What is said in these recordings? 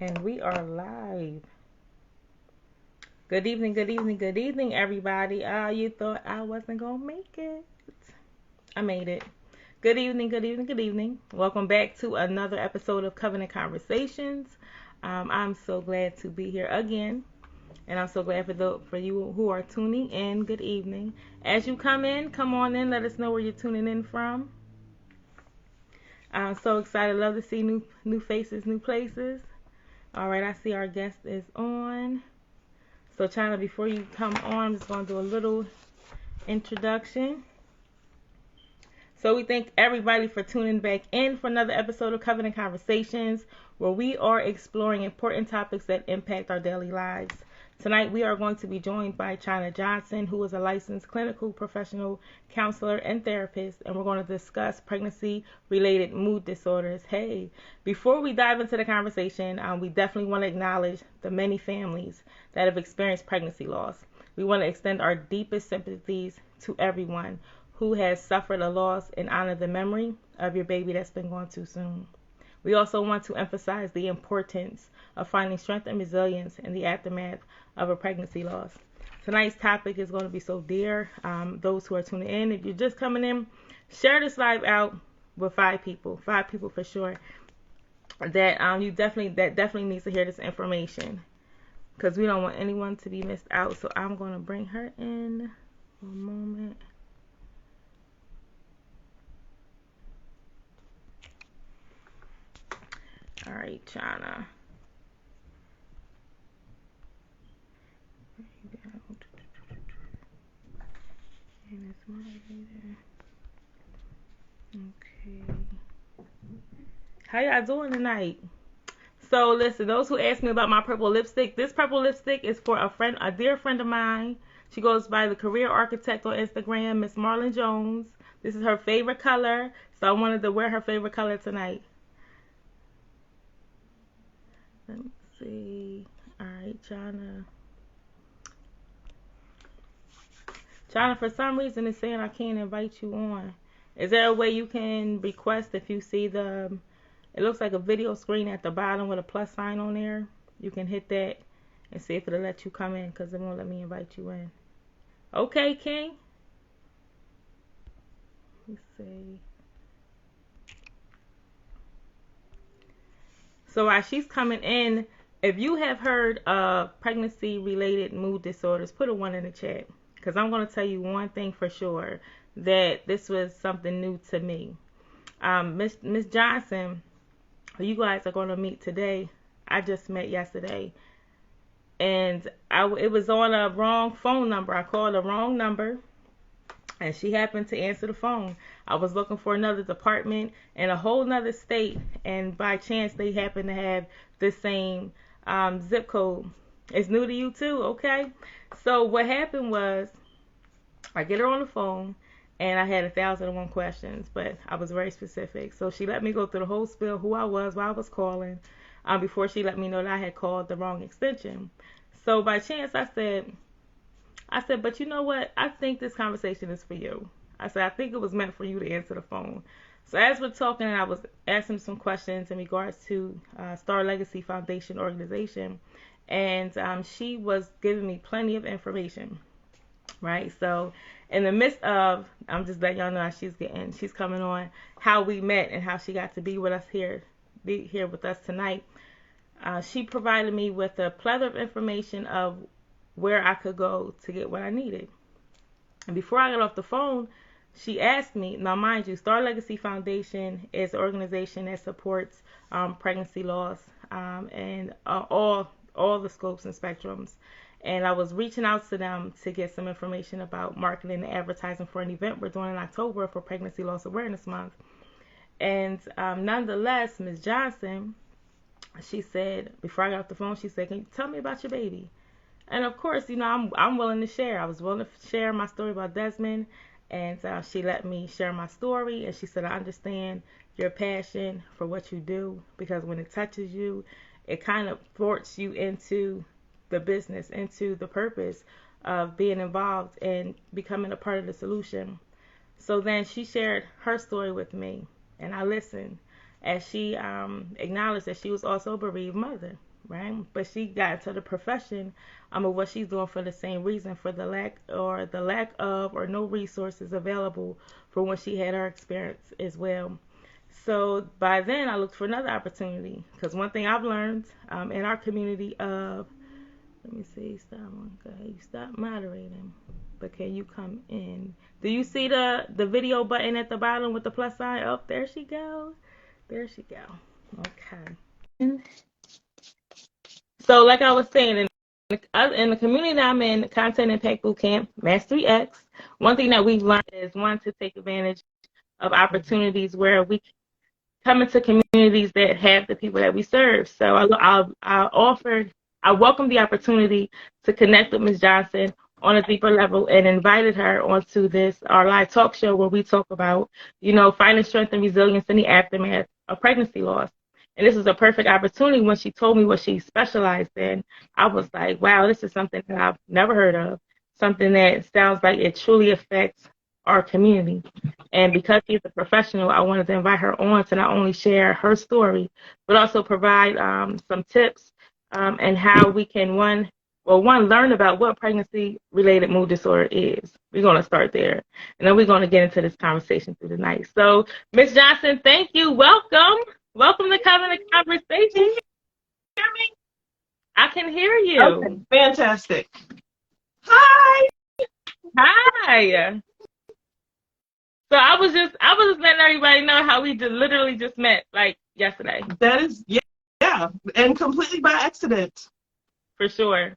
And we are live. Good evening, good evening, good evening, everybody. You thought I wasn't going to make it. I made it. Good evening, good evening, good evening. Welcome back to another episode of Covenant Conversations. I'm so glad to be here again. And I'm so glad for you who are tuning in. Good evening. As you come in, come on in. Let us know where you're tuning in from. I'm so excited. Love to see new faces, new places. All right, I see our guest is on. So, China, before you come on, I'm just going to do a little introduction. So, we thank everybody for tuning back in for another episode of Covenant Conversations, where we are exploring important topics that impact our daily lives. Tonight, we are going to be joined by Chana Johnson, who is a licensed clinical professional counselor and therapist, and we're going to discuss pregnancy-related mood disorders. Hey, before we dive into the conversation, we definitely want to acknowledge the many families that have experienced pregnancy loss. We want to extend our deepest sympathies to everyone who has suffered a loss and honor the memory of your baby that's been gone too soon. We also want to emphasize the importance of finding strength and resilience in the aftermath of a pregnancy loss. Tonight's topic is going to be so dear. Those who are tuning in, if you're just coming in, share this live out with five people for sure. That definitely needs to hear this information, because we don't want anyone to be missed out. So I'm going to bring her in. One moment. All right, Chana. And it's moderator. Okay. How y'all doing tonight? So listen, those who ask me about my purple lipstick, this purple lipstick is for a dear friend of mine. She goes by the Career Architect on Instagram, Miss Marlon Jones. This is her favorite color, so I wanted to wear her favorite color tonight. Let me see. All right, Chana. China, for some reason, it's saying I can't invite you on. Is there a way you can request if you see it looks like a video screen at the bottom with a plus sign on there? You can hit that and see if it'll let you come in, because it won't let me invite you in. Okay, King. Let's see. So while she's coming in, if you have heard of pregnancy-related mood disorders, put a 1 in the chat. Because I'm going to tell you one thing for sure, that this was something new to me. Miss Johnson, who you guys are going to meet today, I just met yesterday. And it was on a wrong phone number. I called the wrong number, and she happened to answer the phone. I was looking for another department in a whole nother state, and by chance they happened to have the same zip code. It's new to you too, okay? So what happened was, I get her on the phone, and I had 1,001 questions, but I was very specific. So she let me go through the whole spiel, who I was, why I was calling, before she let me know that I had called the wrong extension. So by chance, I said, but you know what? I think this conversation is for you. I said, I think it was meant for you to answer the phone. So as we're talking, I was asking some questions in regards to Star Legacy Foundation organization. And she was giving me plenty of information, right? So in the midst of, I'm just letting y'all know how she's coming on, how we met and how she got to be here with us tonight. She provided me with a plethora of information of where I could go to get what I needed. And before I got off the phone, she asked me, now mind you, Star Legacy Foundation is an organization that supports pregnancy loss and all the scopes and spectrums. And I was reaching out to them to get some information about marketing and advertising for an event we're doing in October for Pregnancy Loss Awareness Month. And nonetheless, Ms. Johnson, she said, before I got off the phone, she said, can you tell me about your baby? And of course, you know, I'm willing to share. I was willing to share my story about Desmond, and she let me share my story. And she said, I understand your passion for what you do, because when it touches you, it kind of thwarts you into the business, into the purpose of being involved and becoming a part of the solution. So then she shared her story with me, and I listened as she acknowledged that she was also a bereaved mother. right? But she got into the profession of what she's doing for the same reason, for the lack of or no resources available for when she had her experience as well. So by then, I looked for another opportunity because one thing I've learned in our community of, let me see, stop one guy, you stop moderating, but can you come in? Do you see the video button at the bottom with the plus sign? Oh, there she goes. There she go. Okay. So, like I was saying, in the community that I'm in, Content Impact Bootcamp, Mastery X, one thing that we've learned is one to take advantage of opportunities where we come into communities that have the people that we serve. So I welcomed the opportunity to connect with Ms. Johnson on a deeper level and invited her onto our live talk show where we talk about, finding strength and resilience in the aftermath of pregnancy loss. And this was a perfect opportunity. When she told me what she specialized in, I was like, wow, this is something that I've never heard of, something that sounds like it truly affects our community. And because she's a professional, I wanted to invite her on to not only share her story, but also provide some tips and how we can, learn about what pregnancy-related mood disorder is. We're going to start there. And then we're going to get into this conversation through the night. So, Ms. Johnson, thank you. Welcome. Welcome to Covenant Conversation. Can you hear me? I can hear you. Okay, fantastic. Hi. Hi. So I was just letting everybody know how we literally just met like yesterday. That is, yeah, and completely by accident. For sure.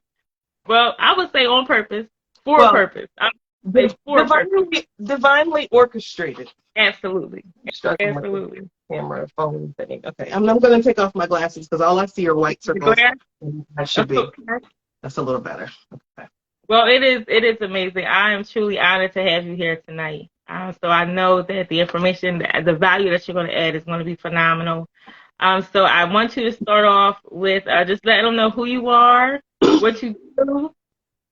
Well, I would say on purpose, for a purpose. Divinely orchestrated. Absolutely. Absolutely. With the camera, phone thing. Okay, I'm going to take off my glasses because all I see are white circles. That should be. That's a little better. Okay. Well, it is amazing. I am truly honored to have you here tonight. So I know that the information, the value that you're going to add is going to be phenomenal. So I want you to start off with just letting them know who you are, what you do,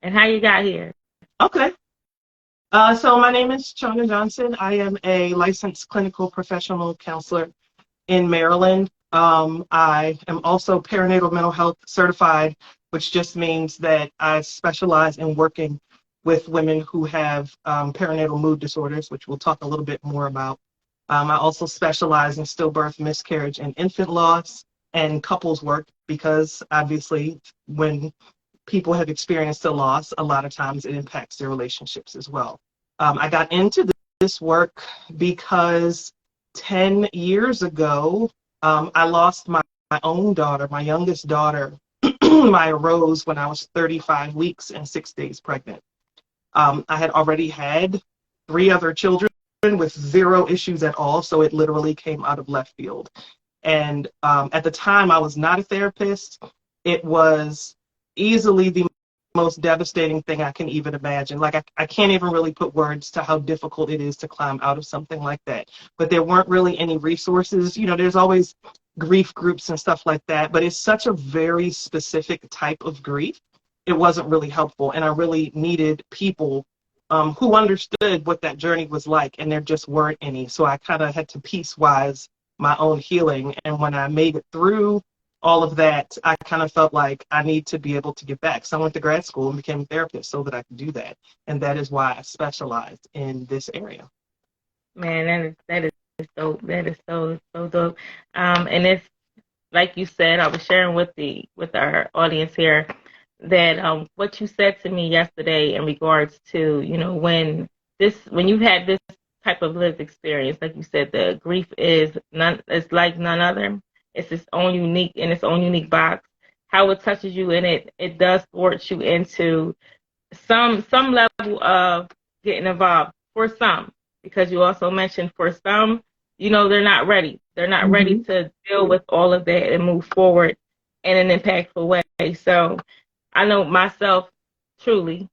and how you got here. Okay. So my name is Chana Johnson. I am a licensed clinical professional counselor in Maryland. I am also perinatal mental health certified, which just means that I specialize in working with women who have perinatal mood disorders, which we'll talk a little bit more about. I also specialize in stillbirth, miscarriage, and infant loss and couples work because obviously when people have experienced a loss, a lot of times it impacts their relationships as well. I got into this work because 10 years ago, I lost my own daughter, my youngest daughter, my Rose, when I was 35 weeks and 6 days pregnant. I had already had 3 other children with 0 issues at all, so it literally came out of left field. And at the time, I was not a therapist. It was easily the most devastating thing I can even imagine. Like, I can't even really put words to how difficult it is to climb out of something like that. But there weren't really any resources. There's always grief groups and stuff like that, but it's such a very specific type of grief. It wasn't really helpful, and I really needed people who understood what that journey was like, and there just weren't any. So I kind of had to piecewise my own healing, and when I made it through all of that, I kind of felt like I need to be able to get back. So I went to grad school and became a therapist so that I could do that, and that is why I specialized in this area. Man, that is dope. That is so dope. And it's like you said, I was sharing with our audience here that what you said to me yesterday in regards to, when you've had this type of lived experience, like you said, the grief is like none other. It's its own unique box. How it touches you, and it does force you into some level of getting involved for some, because you also mentioned for some, they're not ready. They're not ready to deal with all of that and move forward in an impactful way. So I know myself, truly,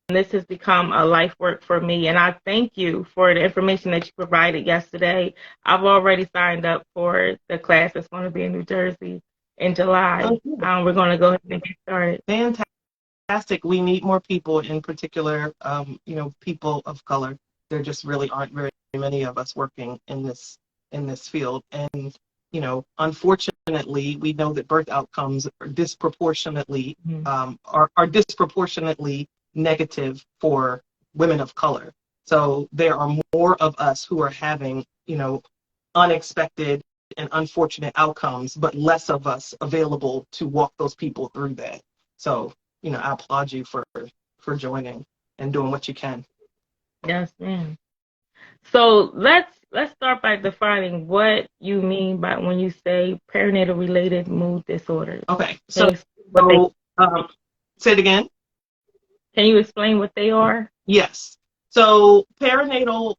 this has become a life work for me, and I thank you for the information that you provided yesterday. I've already signed up for the class that's going to be in New Jersey in July. We're going to go ahead and get started. Fantastic. We need more people, in particular, people of color. There just really aren't very many of us working in this field, and unfortunately, we know that birth outcomes are disproportionately Mm-hmm. are disproportionately negative for women of color. So there are more of us who are having, unexpected and unfortunate outcomes, but less of us available to walk those people through that. So, I applaud you for joining and doing what you can. Yes, ma'am. So let's start by defining what you mean by when you say perinatal related mood disorders. Okay, Can so you explain what they say it again. can you explain what they are? Yes. So perinatal,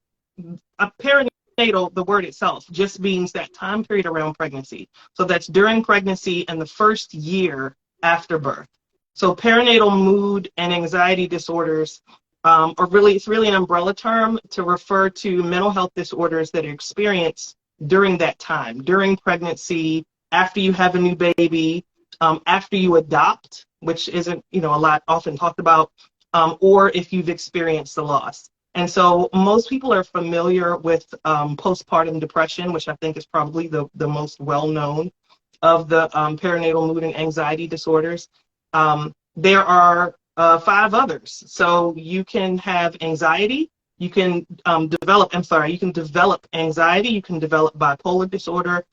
the word itself just means that time period around pregnancy. So that's during pregnancy and the first year after birth. So perinatal mood and anxiety disorders it's really an umbrella term to refer to mental health disorders that are experienced during that time, during pregnancy, after you have a new baby, after you adopt, which isn't, a lot often talked about, or if you've experienced the loss. And so most people are familiar with postpartum depression, which I think is probably the most well-known of the perinatal mood and anxiety disorders. There are 5 others. So you can have anxiety, you can you can develop anxiety, you can develop bipolar disorder,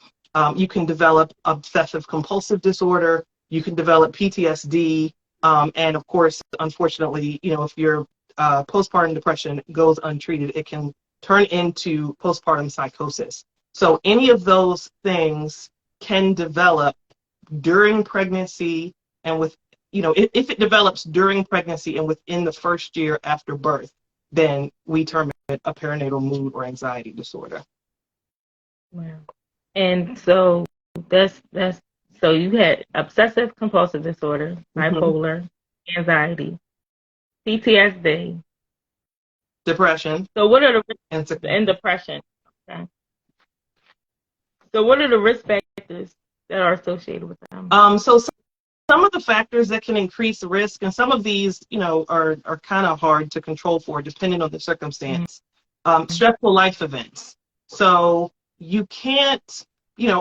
you can develop obsessive compulsive disorder, you can develop PTSD, and of course, unfortunately, if your postpartum depression goes untreated, it can turn into postpartum psychosis. So any of those things can develop during pregnancy and if it develops during pregnancy and within the first year after birth, then we term it a perinatal mood or anxiety disorder. Wow. And so that's so you had obsessive compulsive disorder, Mm-hmm. bipolar, anxiety, PTSD. Depression So what are the and and depression? Okay. So what are the risk factors that are associated with them? so some of the factors that can increase risk, and some of these, are kind of hard to control for, depending on the circumstance. Stressful life events. So you can't,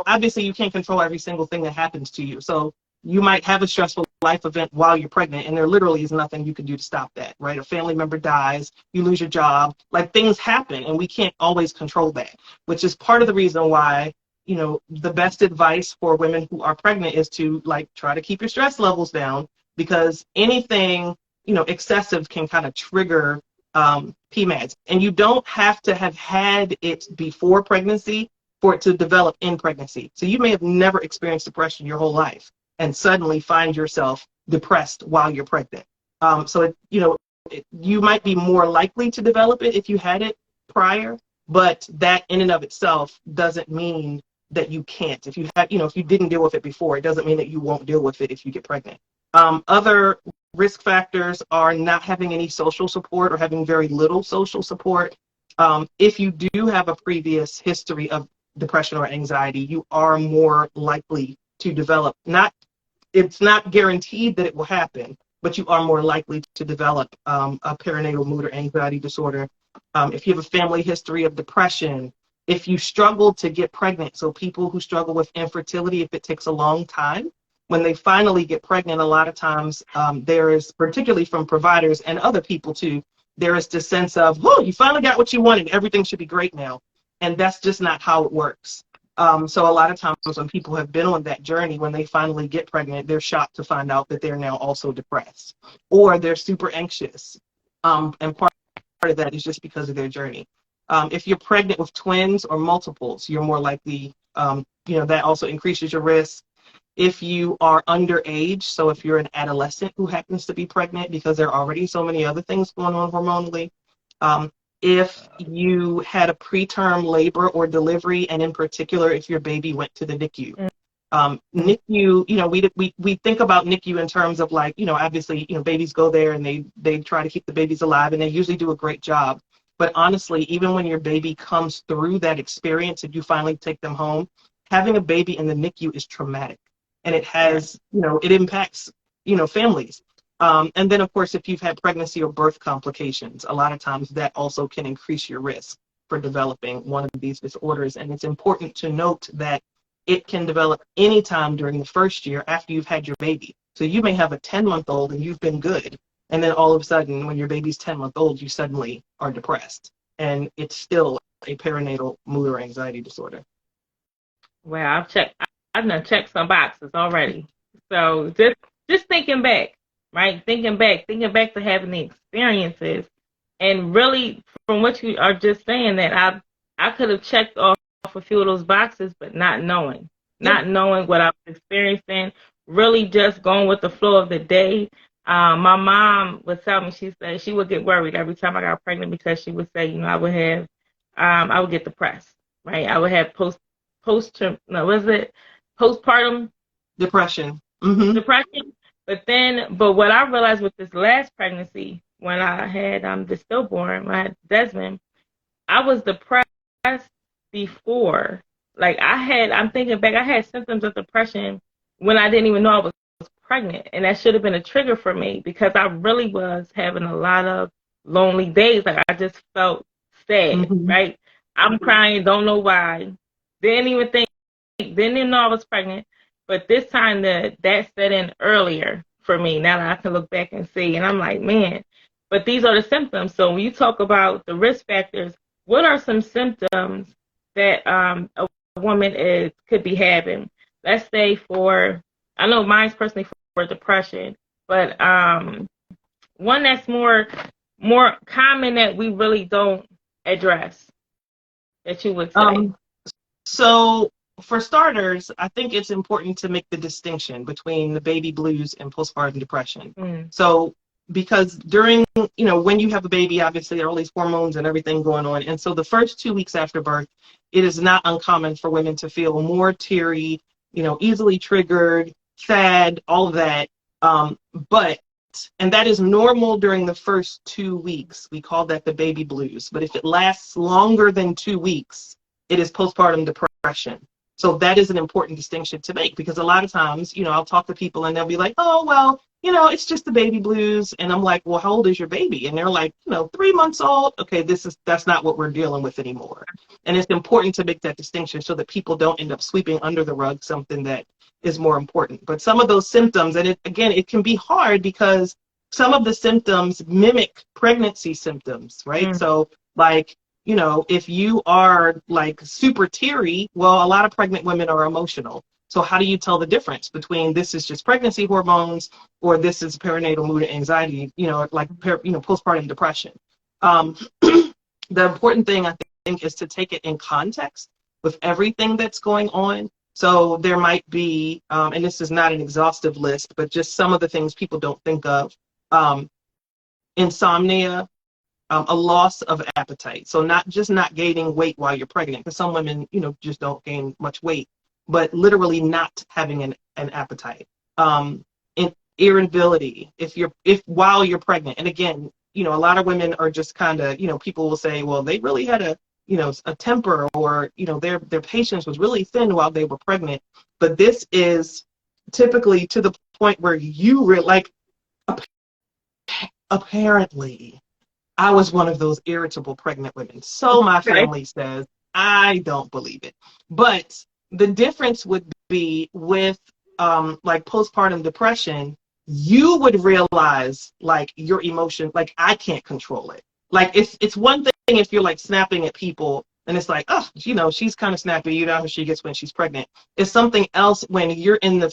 obviously you can't control every single thing that happens to you. So you might have a stressful life event while you're pregnant, and there literally is nothing you can do to stop that, right? A family member dies, you lose your job, like things happen, and we can't always control that, which is part of the reason why the best advice for women who are pregnant is to try to keep your stress levels down, because anything, excessive can kind of trigger PMADs. And you don't have to have had it before pregnancy for it to develop in pregnancy. So you may have never experienced depression your whole life and suddenly find yourself depressed while you're pregnant. You might be more likely to develop it if you had it prior, but that in and of itself doesn't mean that you can't. If you have, if you didn't deal with it before, it doesn't mean that you won't deal with it if you get pregnant. Other risk factors are not having any social support or having very little social support. If you do have a previous history of depression or anxiety, you are more likely to develop, it's not guaranteed that it will happen, but you are more likely to develop a perinatal mood or anxiety disorder. If you have a family history of depression, if you struggle to get pregnant, so people who struggle with infertility, if it takes a long time, when they finally get pregnant, a lot of times there is, particularly from providers and other people too, there is this sense of, oh, you finally got what you wanted, everything should be great now. And that's just not how it works. So a lot of times when people have been on that journey, when they finally get pregnant, they're shocked to find out that they're now also depressed or they're super anxious. And part of that is just because of their journey. If you're pregnant with twins or multiples, you're more likely, that also increases your risk. If you are underage, so if you're an adolescent who happens to be pregnant, because there are already so many other things going on hormonally. If you had a preterm labor or delivery, and in particular, if your baby went to the NICU. NICU, we think about NICU in terms of obviously, babies go there and they try to keep the babies alive, and they usually do a great job. But honestly, even when your baby comes through that experience and you finally take them home, having a baby in the NICU is traumatic. And it has, it impacts, families. And then, of course, if you've had pregnancy or birth complications, a lot of times that also can increase your risk for developing one of these disorders. And it's important to note that it can develop anytime during the first year after you've had your baby. So you may have a 10-month-old and you've been good. And then all of a sudden, when your baby's 10-month-old, you suddenly are depressed. And it's still a perinatal mood or anxiety disorder. Well, I've done checked some boxes already. So just thinking back, right? Thinking back to having the experiences, and really from what you are just saying, that I could have checked off a few of those boxes, but Yep. not knowing what I was experiencing, really just going with the flow of the day. My mom would tell me, she said she would get worried every time I got pregnant because she would say, I would get depressed, right? I would have postpartum Depression. Mm-hmm. depression. But what I realized with this last pregnancy, when I had the stillborn, when I had Desmond, I was depressed before. Like I'm thinking back, I had symptoms of depression when I didn't even know I was pregnant, and that should have been a trigger for me because I really was having a lot of lonely days. Like I just felt sad, Mm-hmm. right? I'm crying, don't know why. Didn't even think, didn't even know I was pregnant. But this time that set in earlier for me. Now that I can look back and see, and I'm like, man. But these are the symptoms. So when you talk about the risk factors, what are some symptoms that a woman could be having? Let's say I know mine's personally for depression, but one that's more common that we really don't address, that you would say. So for starters, I think it's important to make the distinction between the baby blues and postpartum depression. Mm. So because during, when you have a baby, obviously there are all these hormones and everything going on. And so the first 2 weeks after birth, it is not uncommon for women to feel more teary, easily triggered, sad, all of that. But and that is normal during the first 2 weeks. We call that the baby blues. But if it lasts longer than 2 weeks, it is postpartum depression. So that is an important distinction to make because a lot of times, I'll talk to people and they'll be like, oh, well, it's just the baby blues. And I'm like, well, how old is your baby? And they're like, 3 months old. Okay, that's not what we're dealing with anymore. And it's important to make that distinction so that people don't end up sweeping under the rug something that is more important. But some of those symptoms, and it can be hard because some of the symptoms mimic pregnancy symptoms, right? Mm. So like, if you are like super teary, well, a lot of pregnant women are emotional. So how do you tell the difference between this is just pregnancy hormones or this is perinatal mood and anxiety, postpartum depression? The important thing I think is to take it in context with everything that's going on. So there might be, and this is not an exhaustive list, but just some of the things people don't think of, insomnia, a loss of appetite. So not just not gaining weight while you're pregnant, because some women, just don't gain much weight, but literally not having an appetite. Irritability if while you're pregnant. And again, a lot of women are just kind of, people will say, well, they really had a temper or, their patience was really thin while they were pregnant. But this is typically to the point where you were like, apparently, I was one of those irritable pregnant women. So my family says, I don't believe it. But the difference would be with like postpartum depression, you would realize like your emotion, like I can't control it. Like it's one thing if you're like snapping at people and it's like, oh, she's kind of snappy, how she gets when she's pregnant. It's something else when you're in the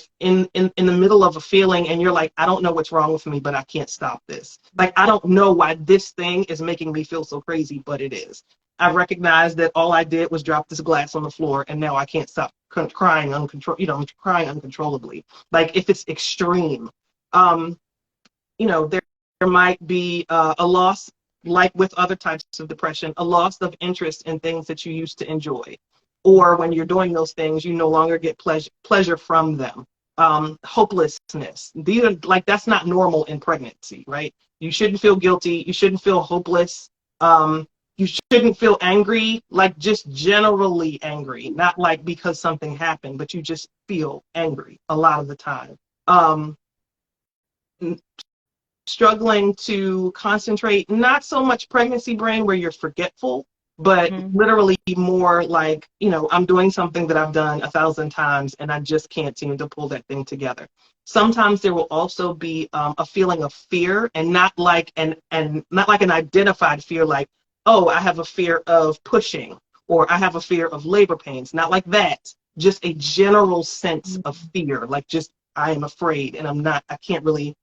middle of a feeling and you're like, I don't know what's wrong with me, but I can't stop this. Like, I don't know why this thing is making me feel so crazy, but it is. I recognize that all I did was drop this glass on the floor and now I can't stop crying crying uncontrollably. Like if it's extreme, there might be a loss, like with other types of depression, a loss of interest in things that you used to enjoy. Or when you're doing those things, you no longer get pleasure from them. Hopelessness. These are like, that's not normal in pregnancy, right? You shouldn't feel guilty. You shouldn't feel hopeless. You shouldn't feel angry, like just generally angry, not like because something happened, but you just feel angry a lot of the time. Struggling to concentrate, not so much pregnancy brain where you're forgetful, but Mm-hmm. literally more like, I'm doing something that I've done 1,000 times and I just can't seem to pull that thing together. Sometimes there will also be a feeling of fear, and not like not like an identified fear, like, oh, I have a fear of pushing, or I have a fear of labor pains. Not like that. Just a general sense of fear, like just I am afraid and I can't really,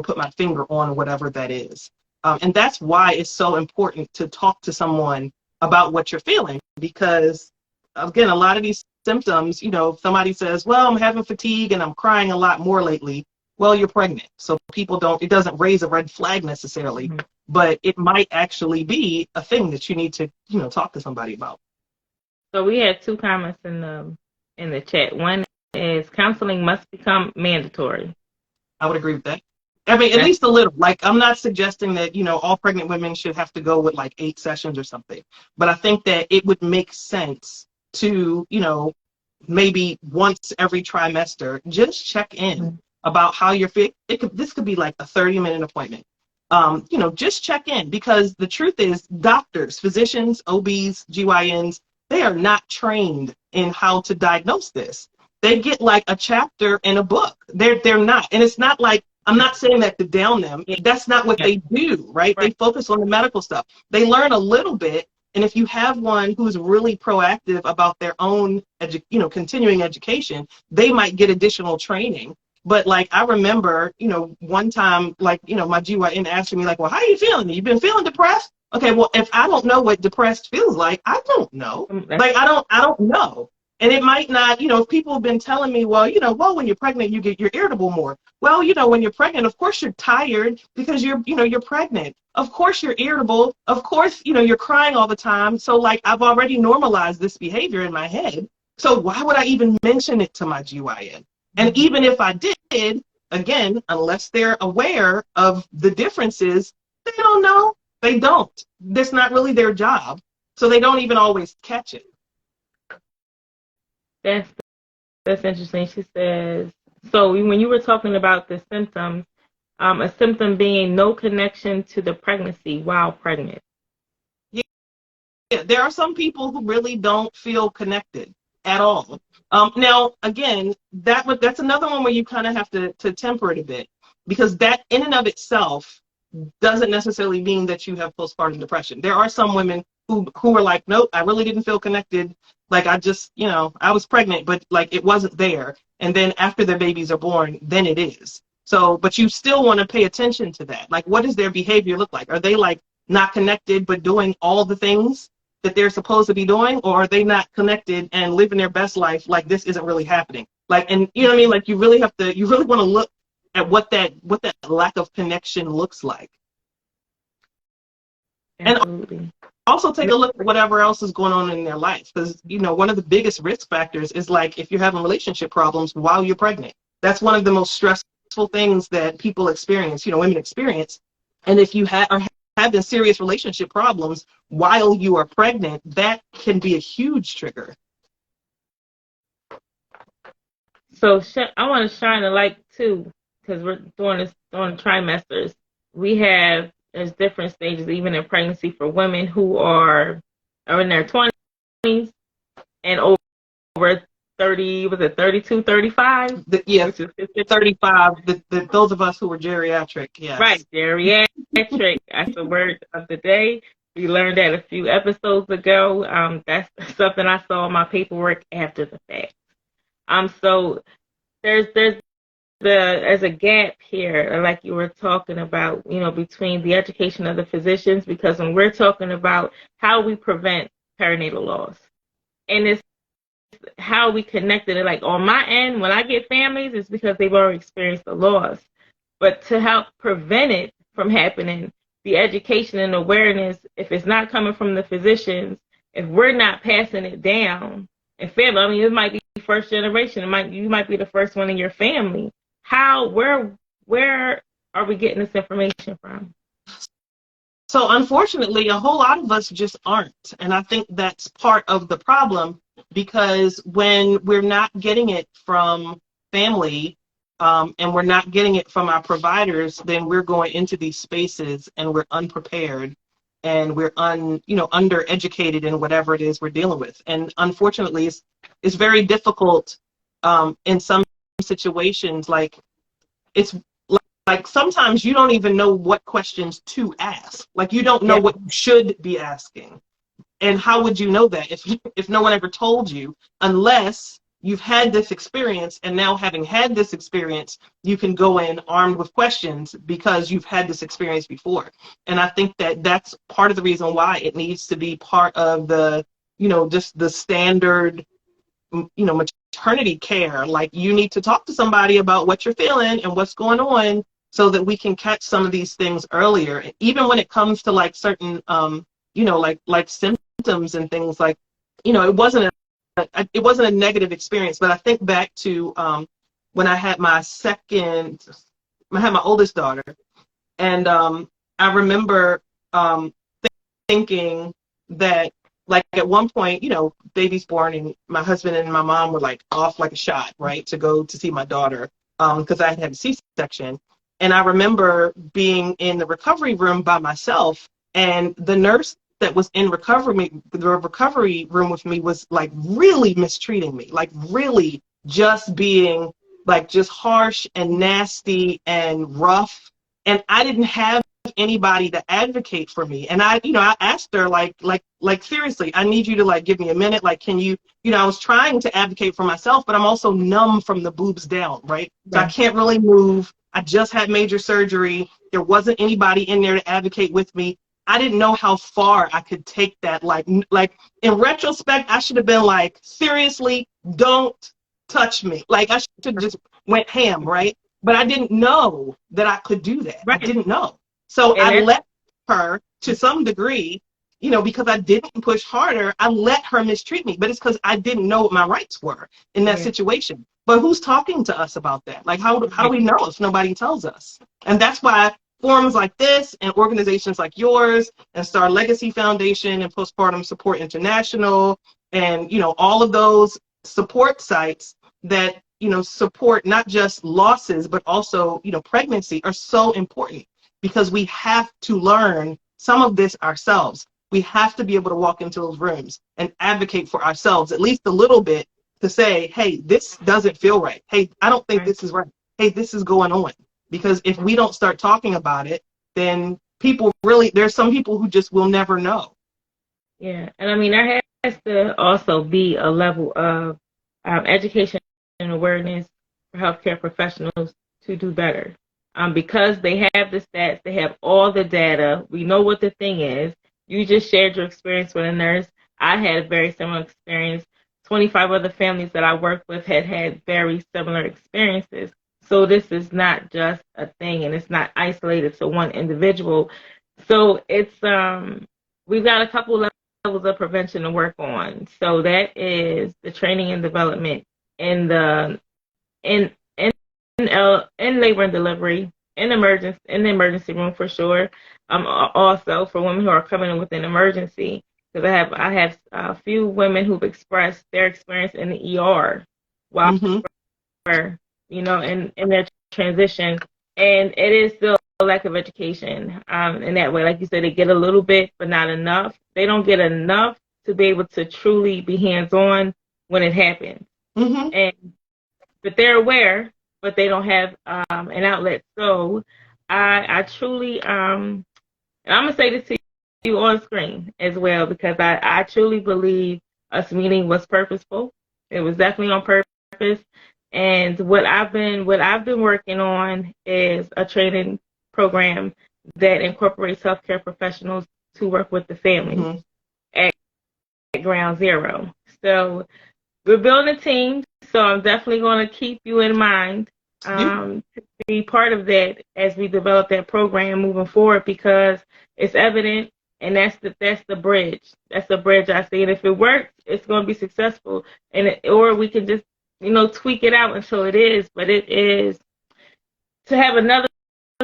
put my finger on whatever that is. And that's why it's so important to talk to someone about what you're feeling, because again, a lot of these symptoms, if somebody says, well, I'm having fatigue and I'm crying a lot more lately, well, you're pregnant. So it doesn't raise a red flag necessarily, Mm-hmm. but it might actually be a thing that you need to, talk to somebody about. So we had two comments in the chat. One is counseling must become mandatory. I would agree with that. I mean, at That's least a little. Like, I'm not suggesting that, all pregnant women should have to go with like 8 sessions or something. But I think that it would make sense to, maybe once every trimester, just check in about how you're feeling. This could be like a 30-minute appointment. Just check in, because the truth is doctors, physicians, OBs, GYNs, they are not trained in how to diagnose this. They get like a chapter in a book. They're not. And it's not like, I'm not saying that to down them. yeah, That's not what yeah, they do, right? They right. focus on the medical stuff. They learn a little bit. And if you have one who's really proactive about their own, continuing education, they might get additional training. But like, I remember, one time, like, my GYN asked me like, well, how are you feeling? You've been feeling depressed? Okay, well, if I don't know what depressed feels like, I don't know. Like, I don't know. And it might not, if people have been telling me, well, when you're pregnant, you're irritable more. Well, when you're pregnant, of course you're tired because you're pregnant. Of course you're irritable. Of course, you're crying all the time. So like, I've already normalized this behavior in my head. So why would I even mention it to my GYN? And even if I did, again, unless they're aware of the differences, they don't know. They don't. That's not really their job. So they don't even always catch it. That's that's interesting. She says, so when you were talking about the symptoms, a symptom being no connection to the pregnancy while pregnant. Yeah, there are some people who really don't feel connected at all. Now, again, that's another one where you kind of have to temper it a bit, because that in and of itself doesn't necessarily mean that you have postpartum depression. There are some women who are like, nope, I really didn't feel connected. Like, I just, I was pregnant, but like it wasn't there. And then after the babies are born, then it is. So, but you still want to pay attention to that. Like, what does their behavior look like? Are they like not connected but doing all the things that they're supposed to be doing, or are they not connected and living their best life like this isn't really happening? Like, and you know what I mean? Like, you really want to look at what that lack of connection looks like. And Absolutely. also take a look at whatever else is going on in their life, because one of the biggest risk factors is like if you're having relationship problems while you're pregnant. That's one of the most stressful things that people experience, women experience. And if you are having serious relationship problems while you are pregnant, that can be a huge trigger. So I want to shine a light too, because we're doing the trimesters. There's different stages even in pregnancy for women who are in their 20s and over 30, was it 32, 35? Yes, 35. Those of us who were geriatric, yes. Right, geriatric. That's the word of the day. We learned that a few episodes ago. That's something I saw in my paperwork after the fact. So there's a gap here, like you were talking about, between the education of the physicians, because when we're talking about how we prevent perinatal loss, and it's how we connected it, like on my end, when I get families, it's because they've already experienced the loss. But to help prevent it from happening, the education and awareness, if it's not coming from the physicians, if we're not passing it down, and family, I mean, it might be first generation, you might be the first one in your family. Where are we getting this information from? So unfortunately, a whole lot of us just aren't. And I think that's part of the problem, because when we're not getting it from family, and we're not getting it from our providers, then we're going into these spaces and we're unprepared. and we're undereducated in whatever it is we're dealing with. And unfortunately, it's very difficult in some situations. Like it's like sometimes you don't even know what questions to ask. Like you don't know Yeah. what you should be asking. And how would you know that if no one ever told you, unless you've had this experience, and now having had this experience, you can go in armed with questions because you've had this experience before. And I think that that's part of the reason why it needs to be part of the, just the standard, maternity care. Like you need to talk to somebody about what you're feeling and what's going on so that we can catch some of these things earlier. Even when it comes to like certain, like symptoms and things like, it wasn't a negative experience, but I think back to when I had my oldest daughter, and I remember thinking that, like, at one point, baby's born, and my husband and my mom were like off like a shot, right, to go to see my daughter because I had a C-section. And I remember being in the recovery room by myself, and the nurse that was in the recovery room with me was like really mistreating me, like really just being like just harsh and nasty and rough. And I didn't have anybody to advocate for me. And I asked her like seriously, I need you to like give me a minute. Like, can you, I was trying to advocate for myself, but I'm also numb from the boobs down, right? So I can't really move. I just had major surgery. There wasn't anybody in there to advocate with me. I didn't know how far I could take that. Like in retrospect, I should have been like, seriously, don't touch me. Like I should have just went ham, right? But I didn't know that I could do that. Right. I didn't know. So I let her, to some degree, because I didn't push harder, I let her mistreat me. But it's because I didn't know what my rights were in that situation. But who's talking to us about that? Like, how do we know if nobody tells us? And that's why forums like this and organizations like yours and Star Legacy Foundation and Postpartum Support International and, all of those support sites that, support not just losses, but also, pregnancy are so important, because we have to learn some of this ourselves. We have to be able to walk into those rooms and advocate for ourselves, at least a little bit, to say, hey, this doesn't feel right. Hey, I don't think this is right. Hey, this is going on. Because if we don't start talking about it, then there's some people who just will never know. Yeah, and I mean, there has to also be a level of education and awareness for healthcare professionals to do better. Because they have the stats, they have all the data, we know what the thing is. You just shared your experience with a nurse. I had a very similar experience. 25 other families that I worked with had very similar experiences. So this is not just a thing, and it's not isolated to one individual. So it's we've got a couple levels of prevention to work on. So that is the training and development in the in labor and delivery, in the emergency room for sure. Also for women who are coming in with an emergency, because I have a few women who've expressed their experience in the ER while in their transition, and it is still a lack of education in that way. Like you said, they get a little bit, but not enough. They don't get enough to be able to truly be hands-on when it happens. But they're aware, but they don't have an outlet. So I truly, and I'm going to say this to you on screen as well, because I truly believe us meeting was purposeful. It was definitely on purpose. And what I've been working on is a training program that incorporates healthcare professionals to work with the family at ground zero. So we're building a team. So I'm definitely going to keep you in mind to be part of that as we develop that program moving forward, because it's evident, and that's the bridge. That's the bridge I see. And if it works, it's going to be successful. Or we can just tweak it out until it is. But it is to have another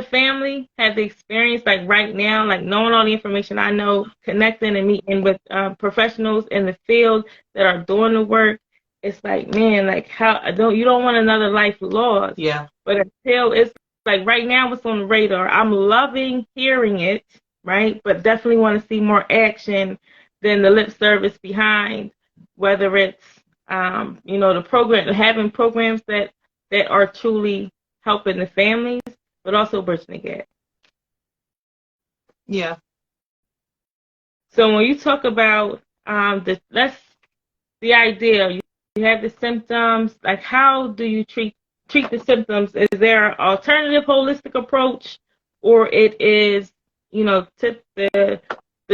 family have the experience, like right now, like knowing all the information I know, connecting and meeting with professionals in the field that are doing the work. It's like, man, like you don't want another life lost. Yeah. But until it's like right now, it's on the radar. I'm loving hearing it. right? But definitely want to see more action than the lip service behind, whether it's the program, having programs that are truly helping the families, but also bridging the gap. Yeah. So when you talk about the idea, you have the symptoms. Like, how do you treat the symptoms? Is there an alternative holistic approach, or it is the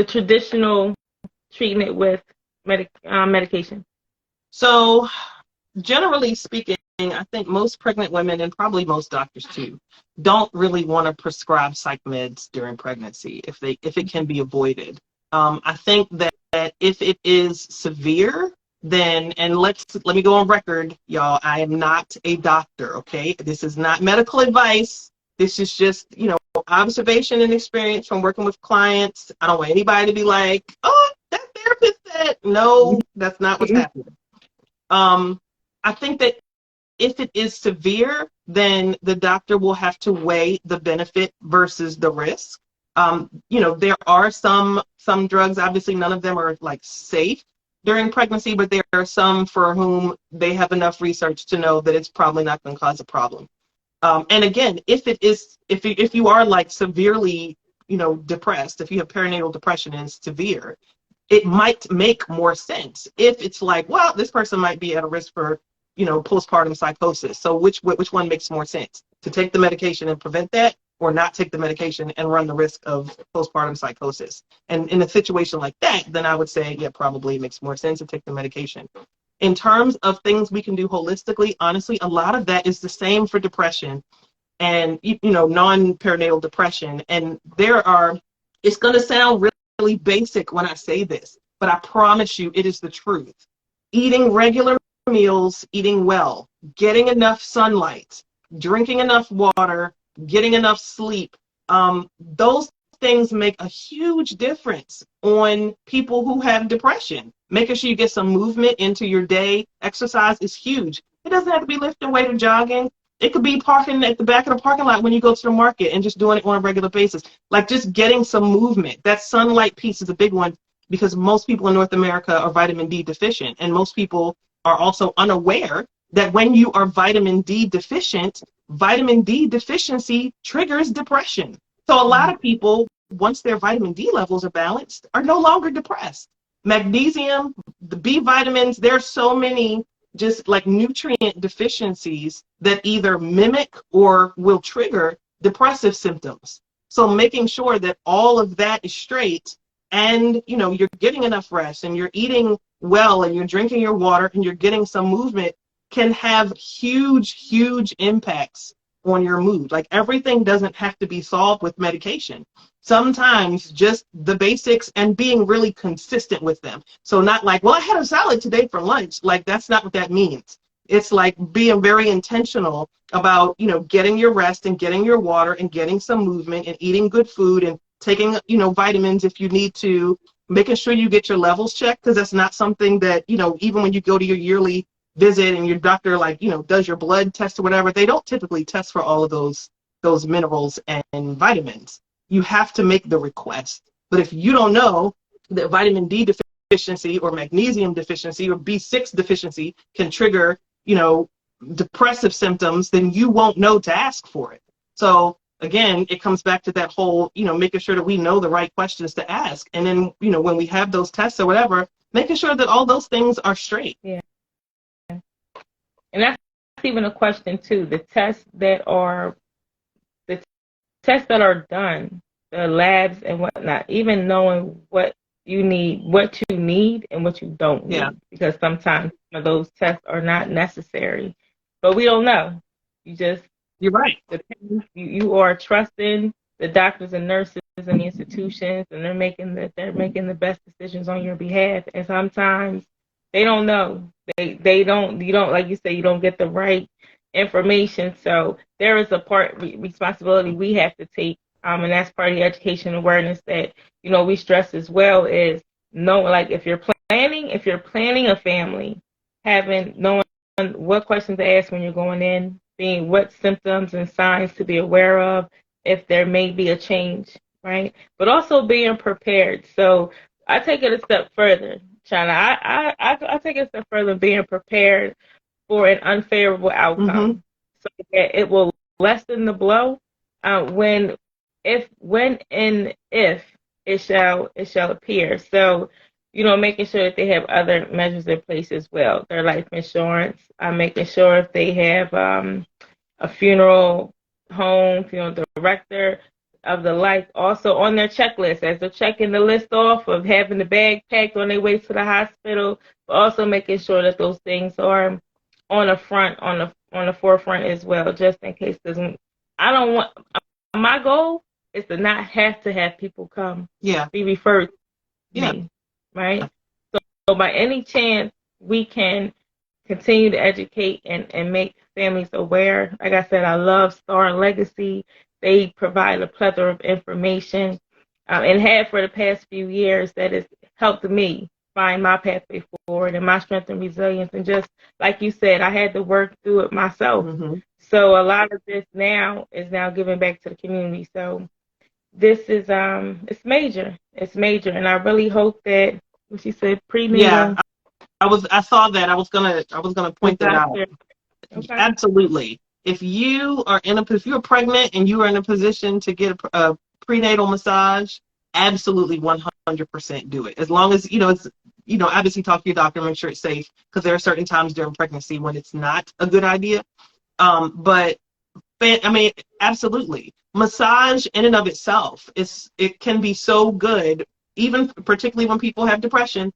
traditional treatment with medication? So generally speaking, I think most pregnant women, and probably most doctors too, don't really want to prescribe psych meds during pregnancy if it can be avoided. I think that if it is severe, then, and let me go on record, y'all, I am not a doctor, okay? This is not medical advice. This is just, observation and experience from working with clients. I don't want anybody to be like, oh, that therapist said, no, that's not what's happening. I think that if it is severe, then the doctor will have to weigh the benefit versus the risk. There are some drugs, obviously none of them are like safe during pregnancy, but there are some for whom they have enough research to know that it's probably not going to cause a problem. And again, if you are like severely, depressed, if you have perinatal depression and it's severe, it might make more sense if it's like, well, this person might be at a risk for, postpartum psychosis. So which one makes more sense? To take the medication and prevent that, or not take the medication and run the risk of postpartum psychosis? And in a situation like that, then I would say, yeah, probably it makes more sense to take the medication. In terms of things we can do holistically, honestly, a lot of that is the same for depression and, non-perinatal depression. And it's going to sound really basic when I say this, but I promise you it is the truth. Eating regular meals, eating well, getting enough sunlight, drinking enough water, getting enough sleep, those things make a huge difference on people who have depression. Making sure you get some movement into your day. Exercise is huge. It doesn't have to be lifting weight or jogging. It could be parking at the back of the parking lot when you go to the market and just doing it on a regular basis. Like just getting some movement. That sunlight piece is a big one because most people in North America are vitamin D deficient. And most people are also unaware that when you are vitamin D deficient, vitamin D deficiency triggers depression. So a lot of people, once their vitamin D levels are balanced, are no longer depressed. Magnesium, the B vitamins, there are so many just like nutrient deficiencies that either mimic or will trigger depressive symptoms. So making sure that all of that is straight and, you're getting enough rest and you're eating well and you're drinking your water and you're getting some movement can have huge, huge impacts on your mood. Like everything doesn't have to be solved with medication. Sometimes just the basics and being really consistent with them. So not like, well, I had a salad today for lunch. Like that's not what that means. It's like being very intentional about, getting your rest and getting your water and getting some movement and eating good food and taking, vitamins if you need to, making sure you get your levels checked, because that's not something that, even when you go to your yearly visit and your doctor does your blood test or whatever, they don't typically test for all of those minerals and vitamins. You have to make the request. But if you don't know that vitamin D deficiency or magnesium deficiency or B6 deficiency can trigger, depressive symptoms, then you won't know to ask for it. So again, it comes back to that whole, making sure that we know the right questions to ask. And then, when we have those tests or whatever, making sure that all those things are straight. Yeah. And that's even a question too. The tests that are done, the labs and whatnot, even knowing what you need and what you don't need. Yeah. Because sometimes those tests are not necessary. But we don't know. You're right. You are trusting the doctors and nurses and the institutions, and they're making the best decisions on your behalf. And sometimes they don't know. You don't, like you say, you don't get the right information. So there is a responsibility we have to take, and that's part of the education awareness that we stress as well, is knowing, like, if you're planning a family, knowing what questions to ask when you're going in, seeing what symptoms and signs to be aware of if there may be a change right? But also being prepared. So I take it a step further, China. I take it a step further, being prepared for an unfavorable Mm-hmm. outcome, so that it will lessen the blow when, if, when, and if it shall appear. So, making sure that they have other measures in place as well. Their life insurance, making sure if they have a funeral home, funeral director of the like, also on their checklist as they're checking the list off of having the bag packed on their way to the hospital, but also making sure that those things are on the front, on the forefront as well, just in case doesn't. I don't want, my goal is to not have to have people come be referred to Yeah. me, right? So by any chance we can continue to educate and make families aware. Like I said, I love Star Legacy. They provide a plethora of information, and have for the past few years, that has helped me find my pathway forward and my strength and resilience. And just like you said, I had to work through it myself. Mm-hmm. So a lot of this now is now giving back to the community. So this is it's major. It's major, and I really hope that what she said, Yeah. prenatal. I saw that. I was gonna point that out. Okay. Absolutely. If you're pregnant and you are in a position to get a prenatal massage, absolutely 100% do it. As long as, obviously talk to your doctor, make sure it's safe, because there are certain times during pregnancy when it's not a good idea. But I mean, absolutely. Massage in and of itself, it can be so good, even particularly when people have depression,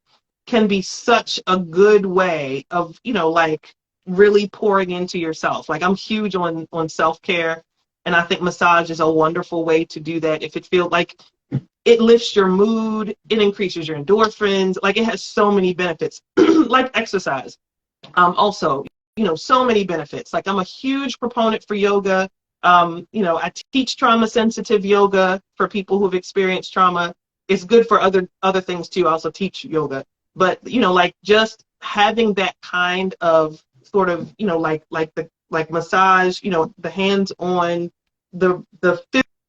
can be such a good way of, like really pouring into yourself. Like I'm huge on self-care, and I think massage is a wonderful way to do that. If it feels like it lifts your mood, it increases your endorphins, like it has so many benefits, like exercise. Also, so many benefits. Like I'm a huge proponent for yoga. I teach trauma sensitive yoga for people who've experienced trauma. It's good for other things too. I also teach yoga. But, like just having that kind of sort of, like massage, the hands on the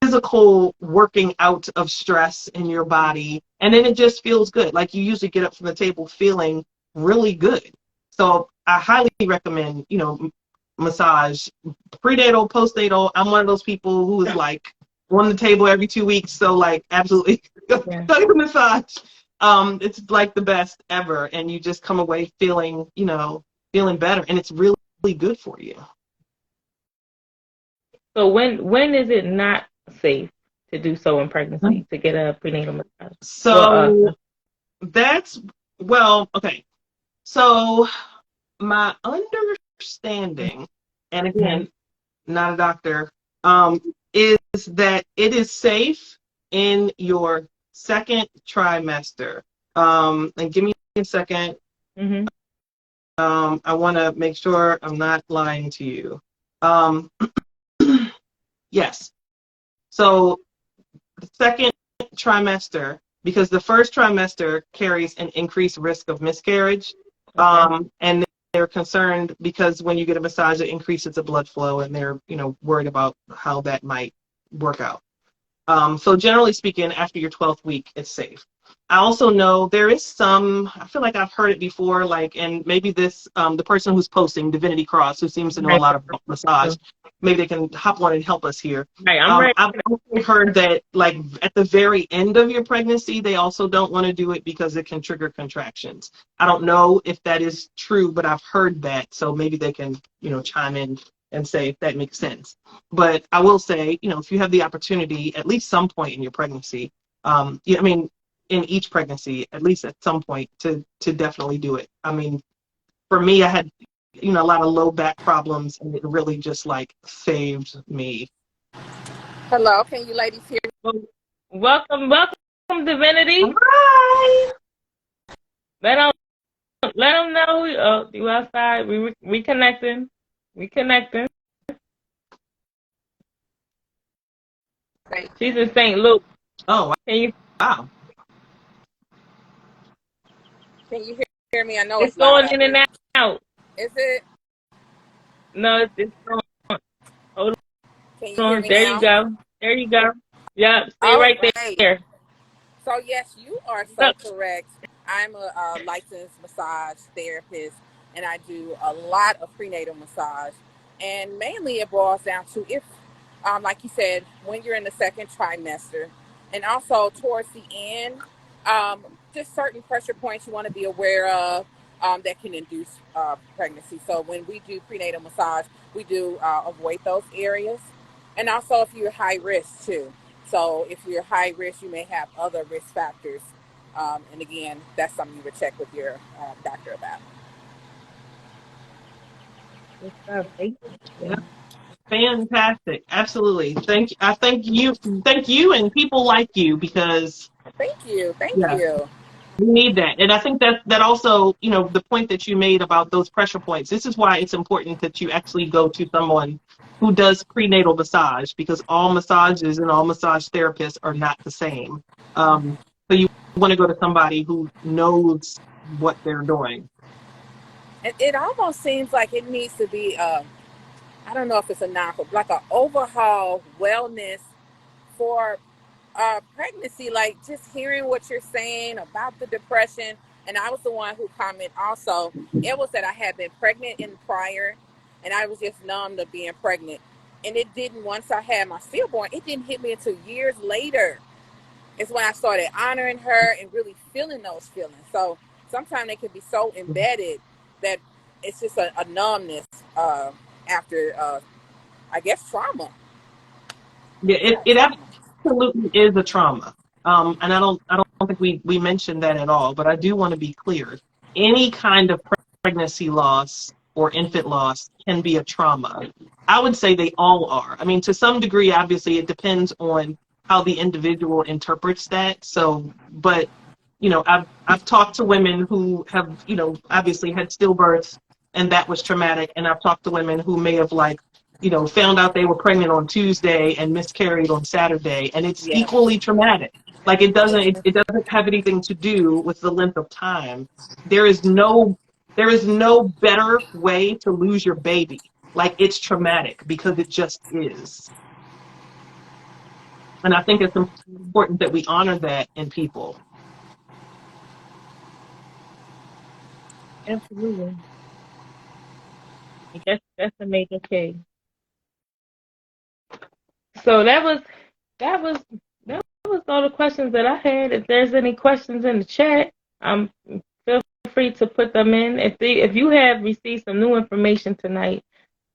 physical working out of stress in your body. And then it just feels good. Like you usually get up from the table feeling really good. So I highly recommend, massage, prenatal, postnatal. I'm one of those people who is like on the table every 2 weeks. So like absolutely go Yeah. to the massage. It's like the best ever. And you just come away feeling, feeling better. And it's really, really good for you. So when is it not safe to do so in pregnancy, to get a prenatal massage? Well, So okay. So my understanding, and mhm. again, not a doctor, is that it is safe in your second trimester. And give me a second. Mhm. I want to make sure I'm not lying to you. Um, yes. So the second trimester, because the first trimester carries an increased risk of miscarriage. Okay. And they're concerned because when you get a massage, it increases the blood flow, and they're, worried about how that might work out. So generally speaking, after your 12th week, it's safe. I also know there is I feel like I've heard it before, like, and maybe the person who's posting, Divinity Cross, who seems to know a Right. lot about massage, maybe they can hop on and help us here. Right. I'm ready. I've also heard that, like, at the very end of your pregnancy, they also don't want to do it because it can trigger contractions. I don't know if that is true, but I've heard that, so maybe they can, chime in and say if that makes sense. But I will say, if you have the opportunity at least some point in your pregnancy, I mean, in each pregnancy, at least at some point, to definitely do it. I mean, for me, I had, a lot of low back problems, and it really just like saved me. Hello, can you ladies hear me? Welcome, Divinity. Hi. Let them know you outside. We connecting. We connecting. She's in St. Luke. Oh, Can you? wow. Can you hear me? I know It's it's loud going out in and here. out. Is it? No, it's going. Hold Can you hear on. me There you now? go. There you go. Yep, stay All right right. there. So yes, you are so Yep. correct. I'm a licensed massage therapist, and I do a lot of prenatal massage. And mainly, it boils down to if, like you said, when you're in the second trimester, and also towards the end, um, just certain pressure points you want to be aware of that can induce pregnancy. So when we do prenatal massage, we do avoid those areas, and also if you're high risk too. So if you're high risk, you may have other risk factors. And again, that's something you would check with your doctor about. Good stuff. Thank Yeah, you. fantastic. Absolutely. Thank you and people like you because Thank you. Thank yeah, you. we need that. And I think that also, the point that you made about those pressure points, this is why it's important that you actually go to someone who does prenatal massage because all massages and all massage therapists are not the same. So you want to go to somebody who knows what they're doing. It almost seems like it needs to be, I don't know if it's a non, like an overhaul wellness for pregnancy, like just hearing what you're saying about the depression. And I was the one who commented also. It was that I had been pregnant in prior, and I was just numb to being pregnant. And it didn't, once I had my stillborn, it didn't hit me until years later. It's when I started honoring her and really feeling those feelings. So sometimes they can be so embedded that it's just a numbness after, I guess, trauma. Yeah, Yeah, it trauma. absolutely is a trauma. And I don't think we mentioned that at all, but I do want to be clear. Any kind of pregnancy loss or infant loss can be a trauma. I would say they all are. I mean, to some degree, obviously, it depends on how the individual interprets that. So, but I've talked to women who have, obviously had stillbirths and that was traumatic. And I've talked to women who may have found out they were pregnant on Tuesday and miscarried on Saturday, and it's Yes. equally traumatic. Like it doesn't Yes. it doesn't have anything to do with the length of time. There is no there is no better way to lose your baby. Like it's traumatic because it just is. And I think it's important that we honor that in people. Absolutely. That's a major key. So that was that was all the questions that I had. If there's any questions in the chat, feel free to put them in. If you have received some new information tonight,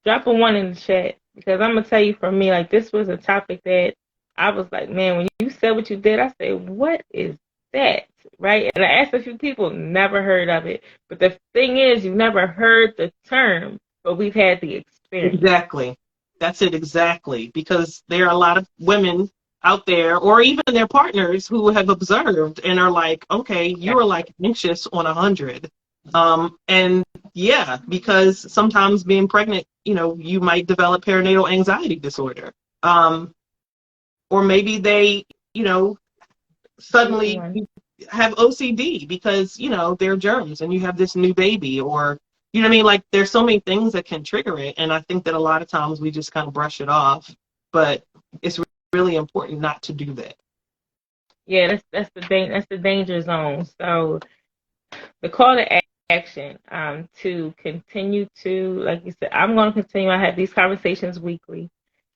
drop a one in the chat because I'm gonna tell you for me, like this was a topic that I was like, man, when you said what you did, I said, what is that? Right? And I asked a few people, never heard of it. But the thing is, you never heard the term, but we've had the experience. Exactly. That's it exactly. Because there are a lot of women out there, or even their partners, who have observed and are like, okay, you are like anxious on 100. And yeah, because sometimes being pregnant, you might develop perinatal anxiety disorder. Um, or maybe they, you know, suddenly One. have OCD because, they're germs and you have this new baby or, you know what I mean? Like there's so many things that can trigger it. And I think that a lot of times we just kind of brush it off, but it's really important not to do that. Yeah, that's the danger zone. So the call to action to continue to, like you said, I'm going to continue. I have these conversations weekly,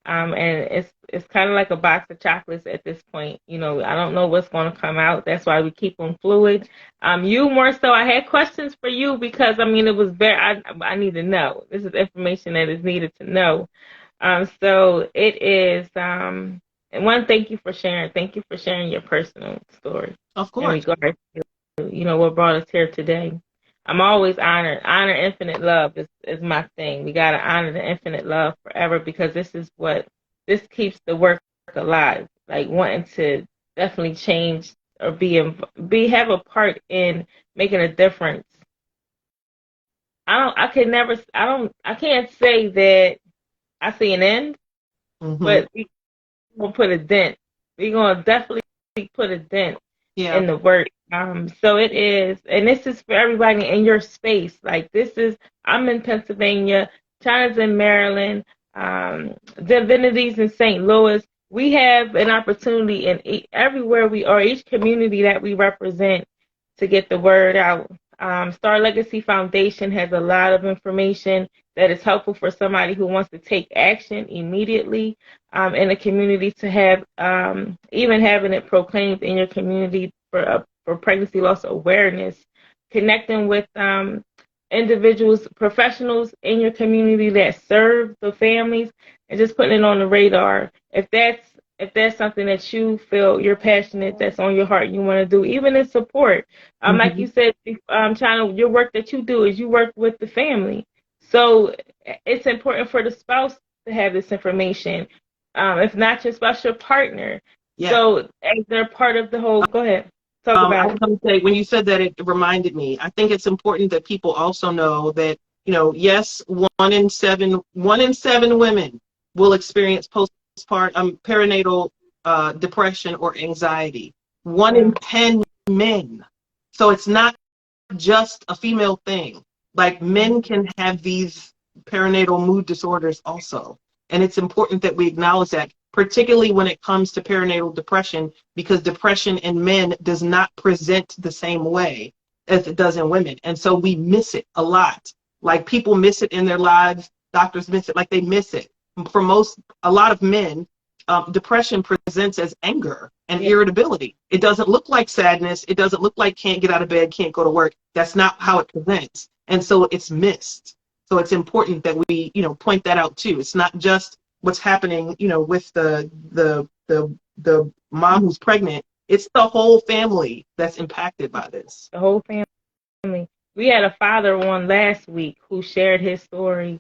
and it's kind of like a box of chocolates at this point. I don't know what's going to come out. That's why we keep them fluid. You more so. I had questions for you because it was very. I need to know. This is information that is needed to know. So it is. And one, thank you for sharing. Thank you for sharing your personal story Of in course. regards what brought us here today. I'm always honored. Honor infinite love is my thing. We gotta honor the infinite love forever because this keeps the work alive. Like wanting to definitely change or have a part in making a difference. I can't say that I see an end, Hmm. but we gonna put a dent. We're gonna definitely put a dent Yeah, in the work. So it is, and this is for everybody in your space. Like I'm in Pennsylvania, China's in Maryland, Divinity's in St. Louis. we have an opportunity in everywhere we are, each community that we represent, to get the word out. Star Legacy Foundation has a lot of information that is helpful for somebody who wants to take action immediately in a community, to have even having it proclaimed in your community for pregnancy loss awareness, connecting with individuals, professionals in your community that serve the families, and just putting it on the radar. If that's something that you feel you're passionate, that's on your heart, you want to do, even in support. Like you said, China, your work that you do is you work with the family. So it's important for the spouse to have this information. If not your spouse, your partner. Yeah. So as they're part of the whole, go ahead, talk I about was it. going to say, when you said that, it reminded me. I think it's important that people also know that, yes, one in seven women will experience postpartum perinatal depression or anxiety. 1 in 10 men. So it's not just a female thing. Like, men can have these perinatal mood disorders also. And it's important that we acknowledge that, particularly when it comes to perinatal depression, because depression in men does not present the same way as it does in women. And so we miss it a lot. Like, people miss it in their lives, doctors miss it, like they miss it. For a lot of men, depression presents as anger and irritability. It doesn't look like sadness. It doesn't look like can't get out of bed, can't go to work. That's not how it presents. And so it's missed. So it's important that we, point that out too. It's not just what's happening, with the mom who's pregnant. It's the whole family that's impacted by this. The whole family. We had a father on last week who shared his story,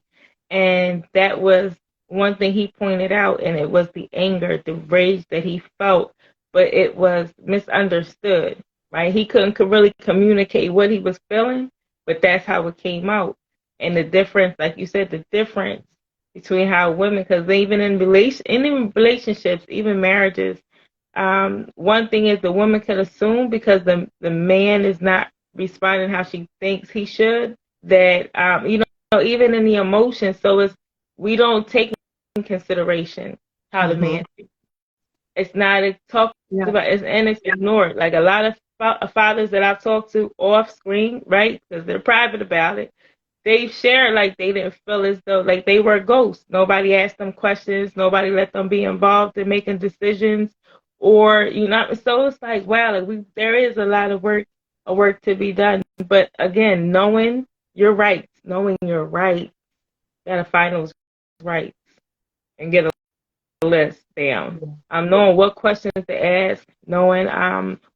and that was one thing he pointed out, and it was the anger, the rage that he felt, but it was misunderstood, right? He couldn't really communicate what he was feeling, but that's how it came out. And the difference, like you said, the difference between how women, because even in relationships, even marriages, one thing is the woman can assume, because the man is not responding how she thinks he should, that even in the emotions, so we don't take in consideration how the man feels. It's not talked about, and it's ignored. Like, a lot of fathers that I've talked to off screen, right, because they're private about it, they shared like they didn't feel as though like they were ghosts. Nobody asked them questions. Nobody let them be involved in making decisions, or So it's like, wow, like there is a lot of work to be done. But again, knowing your rights, gotta find those rights and get a list down. Knowing what questions to ask, knowing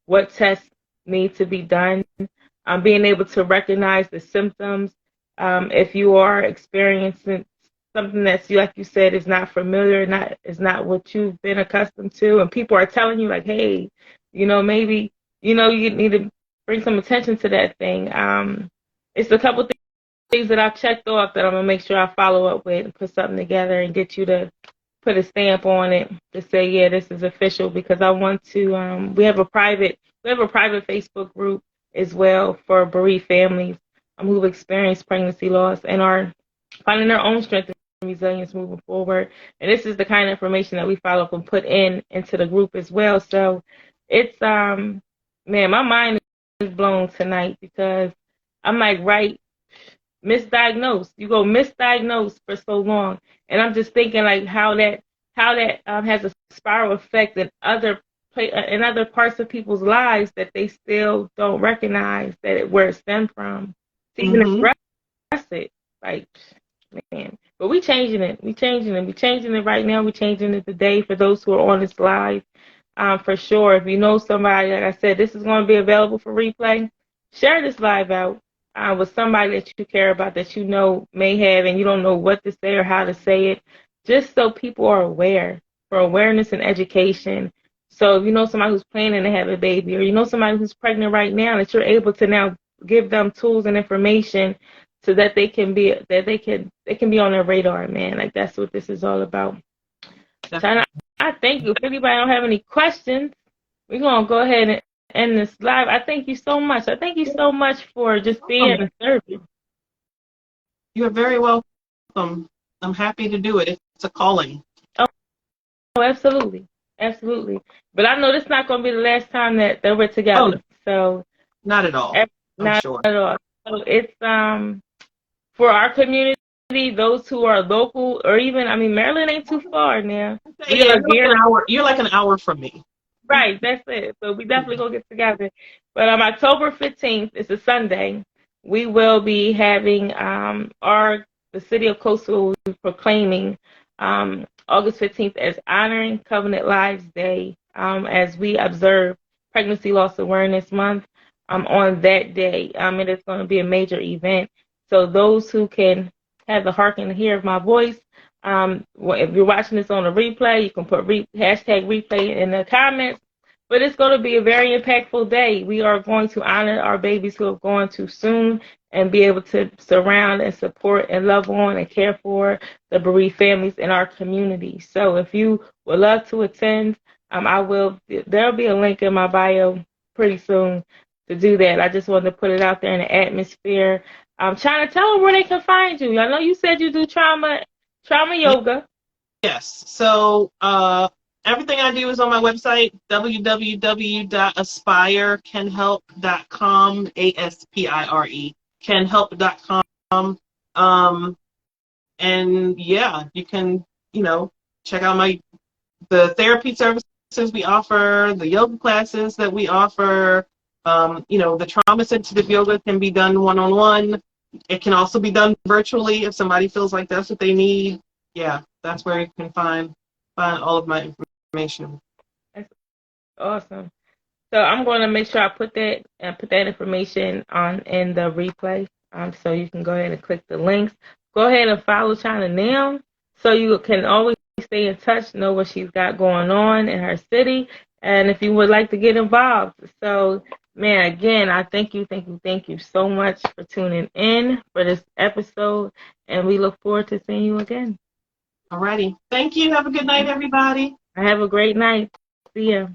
what tests need to be done, being able to recognize the symptoms. If you are experiencing something that's, like you said, is not familiar, is not what you've been accustomed to, and people are telling you like, hey, maybe you need to bring some attention to that thing. It's a couple things that I've checked off that I'm gonna make sure I follow up with and put something together and get you to put a stamp on it to say, yeah, this is official, because I want to. We have a private Facebook group as well for bereaved families who've experienced pregnancy loss and are finding their own strength and resilience moving forward. And this is the kind of information that we follow up and put into the group as well. So it's man, my mind is blown tonight, because I'm like, right, misdiagnosed. You go misdiagnosed for so long, and I'm just thinking like how that has a spiral effect in other parts of people's lives that they still don't recognize where it stemmed from. To even address it, like, man. But we changing it. We changing it right now. We changing it today for those who are on this live. For sure, if you know somebody, like I said, this is going to be available for replay. Share this live out with somebody that you care about, that you know may have, and you don't know what to say or how to say it, just so people are aware, for awareness and education. So if you know somebody who's planning to have a baby, or you know somebody who's pregnant right now, that you're able to now give them tools and information so that they can be on their radar, man. Like, that's what this is all about. China, I thank you. If anybody don't have any questions, we're gonna go ahead and end this live. I thank you so much. I thank you so much for just being a service. You're very welcome. I'm happy to do it. It's a calling. absolutely, absolutely. But I know this is not going to be the last time that we're Oh, no, together. So not at all. I'm not sure. at all. So it's for our community, those who are local, or even, I mean, Maryland ain't too far now. We Yeah, are gearing you're like an hour from me. right, that's it. So we definitely gonna get together. But October 15th is a Sunday. We will be having the city of Coastal will be proclaiming August 15th as Honoring Covenant Lives Day as we observe Pregnancy Loss Awareness Month on that day. It is going to be a major event. So those who can have the heart and hear of my voice, if you're watching this on a replay, you can put hashtag replay in the comments. But it's going to be a very impactful day. We are going to honor our babies who have gone too soon and be able to surround and support and love on and care for the bereaved families in our community. So if you would love to attend, there'll be a link in my bio pretty soon to do that. I just wanted to put it out there in the atmosphere. China, tell them where they can find you. I know you said you do trauma yoga. Yes. So everything I do is on my website, www.aspirecanhelp.com, ASPIRE, canhelp.com. And yeah, you can, check out the therapy services we offer, the yoga classes that we offer. The trauma sensitive yoga can be done one-on-one. It can also be done virtually if somebody feels like that's what they need. Yeah, that's where you can find all of my information. That's awesome. So I'm going to make sure I put that information on in the replay. So you can go ahead and click the links. Go ahead and follow China now, so you can always stay in touch, know what she's got going on in her city, and if you would like to get involved. So, man, again, I thank you so much for tuning in for this episode, and we look forward to seeing you again. Alrighty. Thank you. Have a good night, everybody. Have a great night. See ya.